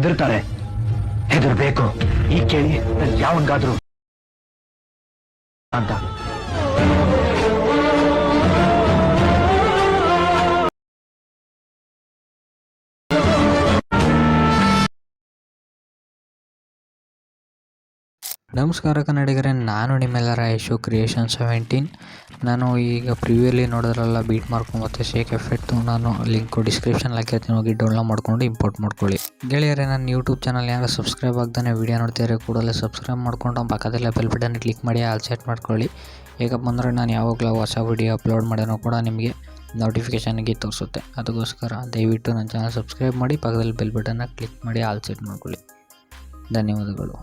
ಹೆದರ್ತಾರೆ. ಹೆದರ್ಬೇಕು. ಈಗ ಕೇಳಿ ಯಾವನ್ಗಾದ್ರು ಅಂತ. ನಮಸ್ಕಾರ ಕನ್ನಡಿಗರೇ, ನಾನು ನಿಮ್ಮೆಲ್ಲರ ಯಶು ಕ್ರಿಯೇಷನ್ 17. ನಾನು ಈಗ ಪ್ರಿವ್ಯೂಲಿ ನೋಡಿದ್ರಲ್ಲ ಬೀಟ್ ಮಾರ್ಕು ಮತ್ತು ಶೇಕ್ ಎಫೆಕ್ಟು, ನಾನು ಲಿಂಕು ಡಿಸ್ಕ್ರಿಪ್ಷನ್ ಹಾಕಿರ್ತೀನಿ, ಹೋಗಿ ಡೌನ್ಲೋಡ್ ಮಾಡ್ಕೊಂಡು ಇಂಪೋರ್ಟ್ ಮಾಡ್ಕೊಳ್ಳಿ. ಗೆಳೆಯರೇ, ನನ್ನ ಯೂಟ್ಯೂಬ್ ಚಾನಲ್ ಯಾರು ಸಬ್ಸ್ಕ್ರೈಬ್ ಆಗ್ತಾನೆ ವಿಡಿಯೋ ನೋಡ್ತಿದ್ರೆ ಕೂಡಲೇ ಸಬ್ಸ್ಕ್ರೈಬ್ ಮಾಡ್ಕೊಂಡು ಪಕ್ಕದಲ್ಲೇ ಬೆಲ್ ಬಟನ್ ಕ್ಲಿಕ್ ಮಾಡಿ ಆಲ್ ಸೆಟ್ ಮಾಡ್ಕೊಳ್ಳಿ. ಹೇಗಪ್ಪ ಅಂದರೆ ನಾನು ಯಾವಾಗಲೂ ಹೊಸ ವಿಡಿಯೋ ಅಪ್ಲೋಡ್ ಮಾಡಿರೋ ಕೂಡ ನಿಮಗೆ ನೋಟಿಫಿಕೇಷನ್ಗೆ ತೋರಿಸುತ್ತೆ. ಅದಕ್ಕೋಸ್ಕರ ದಯವಿಟ್ಟು ನನ್ನ ಚಾನಲ್ ಸಬ್ಸ್ಕ್ರೈಬ್ ಮಾಡಿ, ಪಕ್ಕದಲ್ಲಿ ಬೆಲ್ ಬಟನ್ನ ಕ್ಲಿಕ್ ಮಾಡಿ ಆಲ್ ಸೆಟ್ ಮಾಡ್ಕೊಳ್ಳಿ. ಧನ್ಯವಾದಗಳು.